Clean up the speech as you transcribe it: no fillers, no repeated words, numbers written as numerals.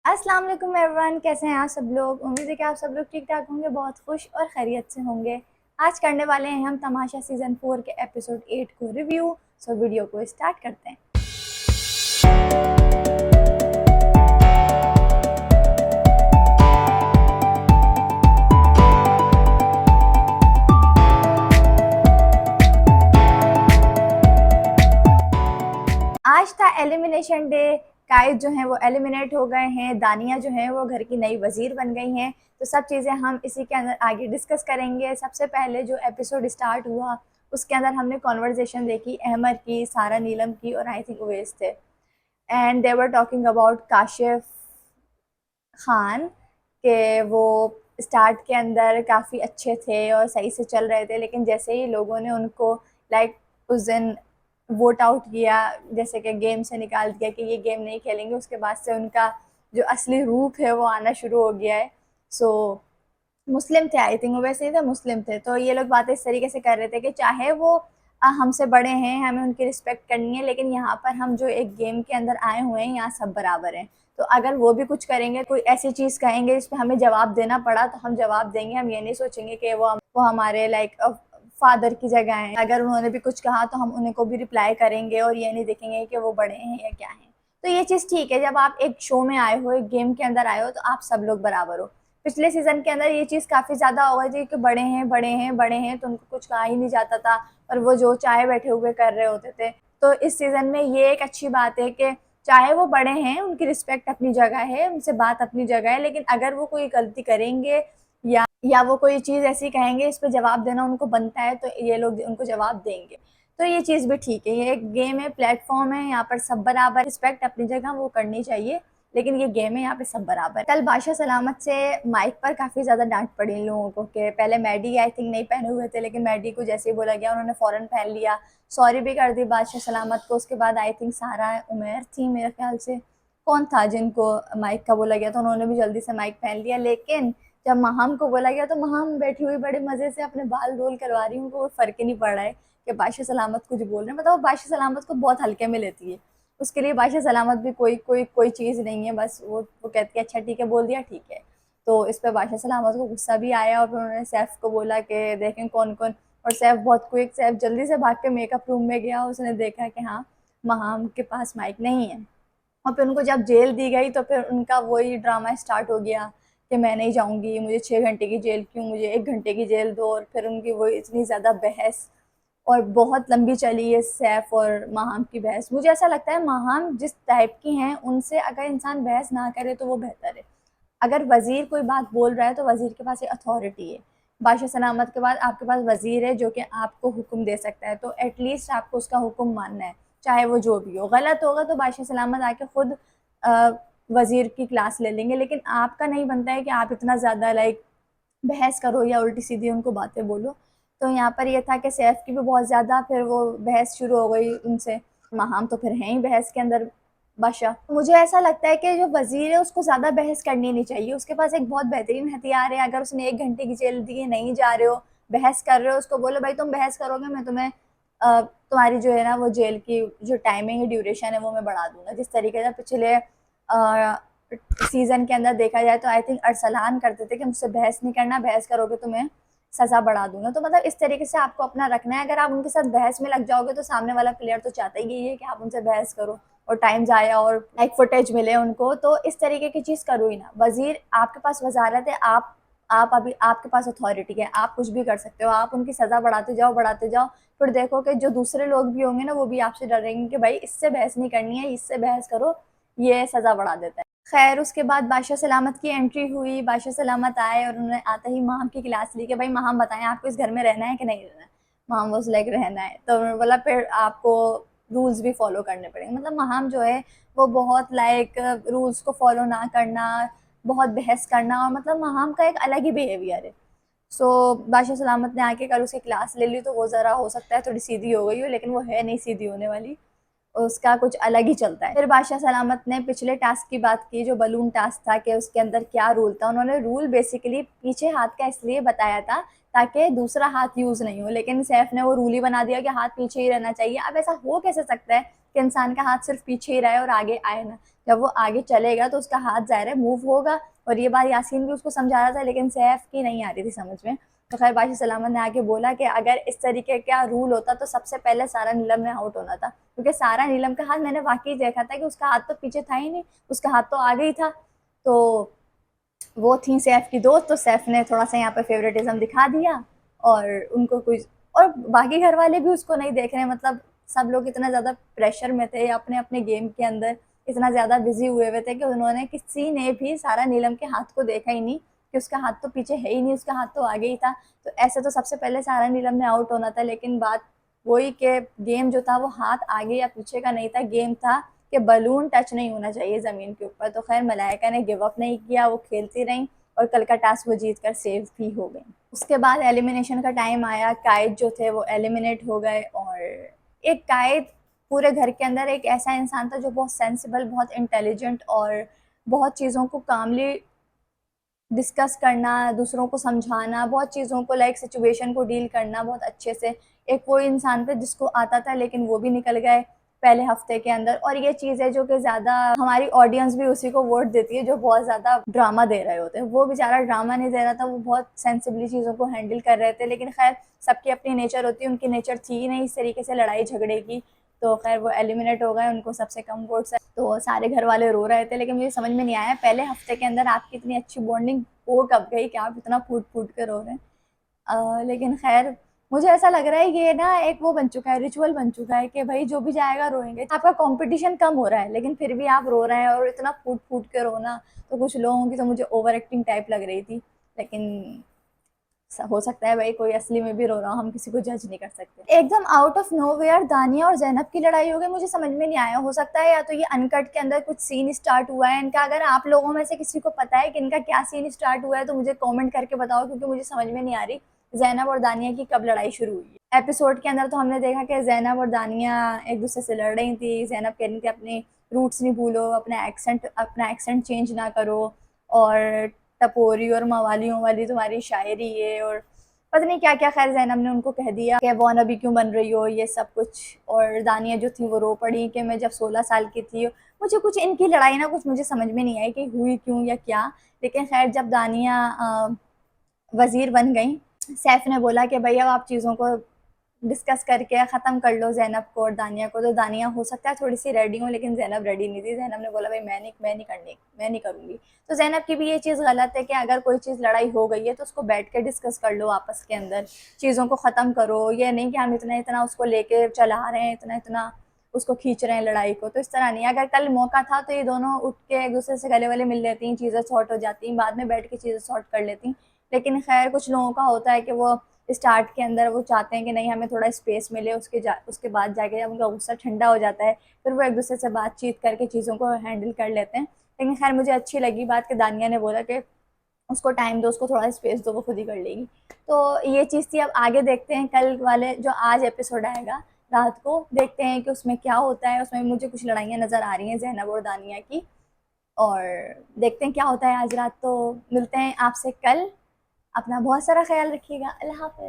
अस्सलाम वालेकुम एवरीवन, कैसे हैं आप सब लोग। उम्मीद है कि आप सब लोग ठीक ठाक होंगे, बहुत खुश और खैरियत से होंगे। आज करने वाले हैं हम तमाशा सीज़न 4 के एपिसोड 8 को रिव्यू। सो वीडियो को स्टार्ट करते हैं। आज था एलिमिनेशन डे। कायद जो हैं वो एलिमिनेट हो गए हैं, दानिया जो हैं वो घर की नई वज़ीर बन गई हैं। तो सब चीज़ें हम इसी के अंदर आगे डिस्कस करेंगे। सबसे पहले जो एपिसोड स्टार्ट हुआ उसके अंदर हमने कॉन्वर्जेशन देखी अहमद की, सारा नीलम की और आई थिंक उवैस थे। And they were talking about Kashif Khan के वो स्टार्ट के अंदर काफ़ी अच्छे थे और सही से चल रहे थे, लेकिन जैसे ही लोगों ने उनको लाइक उस दिन वोट आउट किया, जैसे कि गेम से निकाल दिया कि ये गेम नहीं खेलेंगे, उसके बाद से उनका जो असली रूप है वो आना शुरू हो गया है। सो मुस्लिम थे, आई थिंक वो वैसे ही थे, मुस्लिम थे। तो ये लोग बातें इस तरीके से कर रहे थे कि चाहे वो हमसे बड़े हैं, हमें उनकी रिस्पेक्ट करनी है, लेकिन यहाँ पर हम जो एक गेम के अंदर आए हुए हैं, यहाँ सब बराबर हैं। तो अगर वो भी कुछ करेंगे, कोई ऐसी चीज़ कहेंगे जिस पे हमें जवाब देना पड़ा, तो हम जवाब देंगे। हम ये नहीं सोचेंगे कि वो हमारे लाइक फादर की जगह हैं। अगर उन्होंने भी कुछ कहा तो हम उन्हें को भी रिप्लाई करेंगे और ये नहीं देखेंगे कि वो बड़े हैं या क्या हैं। तो ये चीज़ ठीक है, जब आप एक शो में आए हो, एक गेम के अंदर आए हो, तो आप सब लोग बराबर हो। पिछले सीज़न के अंदर ये चीज़ काफ़ी ज़्यादा हो गई थी कि बड़े हैं, बड़े हैं, बड़े हैं, तो उनको कुछ कहा ही नहीं जाता था और वो जो चाहे बैठे हुए कर रहे होते थे। तो इस सीज़न में ये एक अच्छी बात है कि चाहे वो बड़े हैं, उनकी रिस्पेक्ट अपनी जगह है, उनसे बात अपनी जगह है, लेकिन अगर वो कोई गलती करेंगे या वो कोई चीज़ ऐसी कहेंगे इस पे जवाब देना उनको बनता है, तो ये लोग उनको जवाब देंगे। तो ये चीज़ भी ठीक है, ये एक गेम है, प्लेटफ़ॉर्म है, यहाँ पर सब बराबर, रिस्पेक्ट अपनी जगह वो करनी चाहिए, लेकिन ये गेम है, यहाँ पे सब बराबर। कल बादशाह सलामत से माइक पर काफ़ी ज़्यादा डांट पड़ी इन लोगों को कि पहले मैडी आई थिंक नहीं पहने हुए थे, लेकिन मैडी को जैसे ही बोला गया उन्होंने फ़ौरन पहन लिया, सॉरी भी कर दी बादशाह सलामत को। उसके बाद आई थिंक सारा उमैर थी मेरे ख्याल से, कौन था जिनको माइक का बोला गया, तो उन्होंने भी जल्दी से माइक पहन लिया। लेकिन जब महाम को बोला गया तो महाम बैठी हुई बड़े मज़े से अपने बाल रोल करवा रही हूँ, कोई फ़र्क ही नहीं पड़ रहा है कि बादशाह सलामत कुछ बोल रहे हैं। मतलब वो बादशाह सलामत को बहुत हल्के में लेती है, उसके लिए बादशाह सलामत भी कोई चीज़ नहीं है, बस वो कहती है अच्छा ठीक है, बोल दिया ठीक है। तो इस पर बादशाह सलामत को गुस्सा भी आया और फिर उन्होंने सैफ को बोला कि देखें कौन कौन, और सैफ बहुत क्विक, सैफ जल्दी से भाग के मेकअप रूम में गया, उसने देखा कि हाँ महाम के पास माइक नहीं है। और फिर उनको जब जेल दी गई तो फिर उनका वही ड्रामा स्टार्ट हो गया कि मैं नहीं जाऊँगी, मुझे 6 घंटे की जेल क्यों, मुझे 1 घंटे की जेल दो। और फिर उनकी वो इतनी ज़्यादा बहस और बहुत लंबी चली है सैफ और माहम की बहस। मुझे ऐसा लगता है माहम जिस टाइप की हैं उनसे अगर इंसान बहस ना करे तो वो बेहतर है। अगर वज़ीर कोई बात बोल रहा है तो वज़ीर के पास ये अथॉरिटी है। बादशाह सलामत के बाद आपके पास वज़ीर है जो कि आपको हुक्म दे सकता है, तो एटलीस्ट आपको उसका हुक्म मानना है, चाहे वो जो भी हो। गलत होगा तो बादशाह सलामत आके खुद वज़ीर की क्लास ले लेंगे, लेकिन आपका नहीं बनता है कि आप इतना ज़्यादा लाइक बहस करो या उल्टी-सीधी उनको बातें बोलो। तो यहाँ पर ये था कि सैफ की भी बहुत ज़्यादा फिर वो बहस शुरू हो गई उनसे। माहम तो फिर हैं ही बहस के अंदर बादशाह। मुझे ऐसा लगता है कि जो वज़ीर है उसको ज़्यादा बहस करनी नहीं चाहिए। उसके पास एक बहुत बेहतरीन हथियार है, अगर उसने 1 घंटे की जेल दी है, नहीं जा रहे हो, बहस कर रहे हो, उसको बोलो भाई तुम बहस करोगे, मैं तुम्हें तुम्हारी जो है ना वो जेल की जो टाइमिंग है, ड्यूरेशन है, वो मैं बढ़ा दूँगा। जिस तरीके से पिछले सीज़न के अंदर देखा जाए तो आई थिंक अरसलान करते थे कि मुझसे बहस नहीं करना, बहस करोगे तो मैं सज़ा बढ़ा दूँगा। तो मतलब इस तरीके से आपको अपना रखना है। अगर आप उनके साथ बहस में लग जाओगे तो सामने वाला प्लेयर तो चाहता ही यही है कि आप उनसे बहस करो और टाइम जाए और लाइक फुटेज मिले उनको। तो इस तरीके की चीज़ करो ही ना। वज़ीर आपके पास वज़ारत है, आप अभी आपके पास अथॉरिटी है, आप कुछ भी कर सकते हो। आप उनकी सज़ा बढ़ाते जाओ, फिर देखो कि जो दूसरे लोग भी होंगे ना वो भी आपसे डरेंगे कि भाई इससे बहस नहीं करनी है, इससे बहस करो, ये सज़ा बढ़ा देता है। खैर उसके बाद बादशाह सलामत की एंट्री हुई, बादशाह सलामत आए और उन्होंने आते ही माहम की क्लास ली कि भाई माहम बताएं आपको इस घर में रहना है कि नहीं रहना है। माहम वाज लाइक रहना है, तो उन्होंने बोला फिर आपको रूल्स भी फॉलो करने पड़ेंगे। मतलब माहम जो है वो बहुत लाइक रूल्स को फॉलो ना करना, बहुत बहस करना, और मतलब माहम का एक अलग ही बिहेवियर है। सो बादशाह सलामत ने आके कल उसकी क्लास ले ली, तो वो ज़रा हो सकता है थोड़ी सीधी हो गई हो, लेकिन वो है नहीं सीधी होने वाली, उसका कुछ अलग ही चलता है। फिर बादशाह सलामत ने पिछले टास्क की बात की जो बलून टास्क था कि उसके अंदर क्या रूल था। उन्होंने रूल बेसिकली पीछे हाथ का इसलिए बताया था ताकि दूसरा हाथ यूज़ नहीं हो, लेकिन सैफ ने वो रूल ही बना दिया कि हाथ पीछे ही रहना चाहिए। अब ऐसा हो कैसे सकता है कि इंसान का हाथ सिर्फ पीछे ही रहे और आगे आए ना। जब वो आगे चलेगा तो उसका हाथ ज़ाहिर है मूव होगा। और ये बात यासीन भी उसको समझा रहा था, लेकिन सैफ की नहीं आ रही थी समझ में। तो खैर बादशाह सलामत ने आके बोला कि अगर इस तरीके का रूल होता तो सबसे पहले सारा नीलम ने आउट होना था, क्योंकि सारा नीलम का हाथ मैंने वाकई देखा था कि उसका हाथ तो पीछे था ही नहीं, उसका हाथ तो आगे ही था। तो वो थी सैफ की दोस्त, तो सैफ ने थोड़ा सा यहाँ पे फेवरेटिज्म दिखा दिया और उनको कुछ, और बाकी घर वाले भी उसको नहीं देख रहे, मतलब सब लोग इतना ज़्यादा प्रेशर में थे अपने अपने गेम के अंदर, इतना ज़्यादा बिजी हुए हुए थे कि उन्होंने, किसी ने भी सारा नीलम के हाथ को देखा ही नहीं कि उसका हाथ तो पीछे है ही नहीं, उसका हाथ तो आगे ही था। तो ऐसे तो सबसे पहले सारा नीलम ने आउट होना था, लेकिन बात वही के गेम जो था वो हाथ आगे या पीछे का नहीं था, गेम था कि बलून टच नहीं होना चाहिए ज़मीन के ऊपर। तो खैर मलाइका ने गिव अप नहीं किया, वो खेलती रहीं और कल का टास्क वो जीत कर सेव भी हो गई। उसके बाद एलिमिनेशन का टाइम आया, कायद जो थे वो एलिमिनेट हो गए। और एक कायद पूरे घर के अंदर एक ऐसा इंसान था जो बहुत सेंसिबल, बहुत इंटेलिजेंट और बहुत चीज़ों को कामली डिस्कस करना, दूसरों को समझाना, बहुत चीज़ों को लाइक सिचुएशन को डील करना बहुत अच्छे से। एक वो इंसान था जिसको आता था, लेकिन वो भी निकल गए पहले हफ्ते के अंदर। और ये चीज़ है जो कि ज़्यादा हमारी ऑडियंस भी उसी को वोट देती है जो बहुत ज़्यादा ड्रामा दे रहे होते हैं। वो बेचारा ड्रामा नहीं दे रहा था, वो बहुत सेंसिबली चीज़ों को हैंडल कर रहे थे। लेकिन खैर सबकी अपनी नेचर होती है, उनकी नेचर थी ही नहीं इस तरीके से लड़ाई झगड़े की। तो खैर वो एलिमिनेट हो गए, उनको सबसे कम वोट्स है। तो सारे घर वाले रो रहे थे, लेकिन मुझे समझ में नहीं आया पहले हफ्ते के अंदर आपकी इतनी अच्छी बॉन्डिंग वो कब गई कि आप इतना फूट फूट कर रो रहे हैं। लेकिन खैर मुझे ऐसा लग रहा है ये ना एक वो बन चुका है, रिचुअल बन चुका है कि भाई जो भी जाएगा रोएंगे। आपका कंपटीशन कम हो रहा है लेकिन फिर भी आप रो रहे हैं, और इतना फूट फूट के रोना तो कुछ लोगों की तो मुझे ओवर एक्टिंग टाइप लग रही थी। लेकिन हो सकता है भाई कोई असली में भी रो रहा हो, हम किसी को जज नहीं कर सकते। एकदम आउट ऑफ नोवेयर दानिया और ज़ैनब की लड़ाई हो गई, मुझे समझ में नहीं आया। हो सकता है या तो ये अनकट के अंदर कुछ सीन स्टार्ट हुआ है इनका। अगर आप लोगों में से किसी को पता है कि इनका क्या सीन स्टार्ट हुआ है तो मुझे कमेंट करके बताओ, क्योंकि मुझे समझ में नहीं आ रही ज़ैनब और दानिया की कब लड़ाई शुरू हुई है। एपिसोड के अंदर तो हमने देखा कि ज़ैनब और दानिया एक दूसरे से लड़ रही थी। ज़ैनब कह रही थी अपने रूट्स नहीं भूलो, अपना एक्सेंट चेंज ना करो, और टपोरी और मवालियों वाली तुम्हारी शायरी है, और पता नहीं क्या क्या। खैर ज़ैनब ने उनको कह दिया कि वो अभी क्यों बन रही हो ये सब कुछ। और दानिया जो थी वो रो पड़ी कि मैं जब 16 साल की थी। मुझे कुछ इनकी लड़ाई ना कुछ मुझे समझ में नहीं आई कि हुई क्यों या क्या। लेकिन खैर जब दानिया वज़ीर बन गई, सैफ ने बोला कि भई अब आप चीज़ों को डिस्कस करके ख़त्म कर लो ज़ैनब को और दानिया को। तो दानिया हो सकता है थोड़ी-सी रेडी हो, लेकिन ज़ैनब रेडी नहीं थी। ज़ैनब ने बोला भाई मैं नहीं करूँगी। तो ज़ैनब की भी ये चीज़ गलत है कि अगर कोई चीज़ लड़ाई हो गई है तो उसको बैठ के डिस्कस कर लो आपस के अंदर, चीज़ों को ख़त्म करो। ये नहीं कि हम इतना-इतना उसको लेके चला रहे हैं, इतना-इतना उसको खींच रहे हैं लड़ाई को, तो इस तरह नहीं। अगर कल मौका था तो ये दोनों उठ के एक-दूसरे से गले-वले मिल लेती, चीज़ें सॉर्ट हो जाती, बाद में बैठ के चीज़ें सॉर्ट कर लेती। लेकिन खैर कुछ लोगों का होता है कि वो स्टार्ट के अंदर वो चाहते हैं कि नहीं हमें थोड़ा स्पेस मिले, उसके बाद जाके जब उनका गुस्सा ठंडा हो जाता है फिर वो एक दूसरे से बातचीत करके चीज़ों को हैंडल कर लेते हैं। लेकिन खैर मुझे अच्छी लगी बात कि दानिया ने बोला कि उसको टाइम दो, उसको थोड़ा स्पेस दो, वो खुद ही कर लेगी। तो ये चीज़ थी। अब आगे देखते हैं कल वाले जो आज एपिसोड आएगा रात को, देखते हैं कि उसमें क्या होता है। उसमें मुझे कुछ लड़ाइयाँ नज़र आ रही हैं ज़ैनब और दानिया की, और देखते हैं क्या होता है आज रात। तो मिलते हैं आपसे कल, अपना बहुत सारा ख्याल रखिएगा। अल्लाह हाफ़िज़।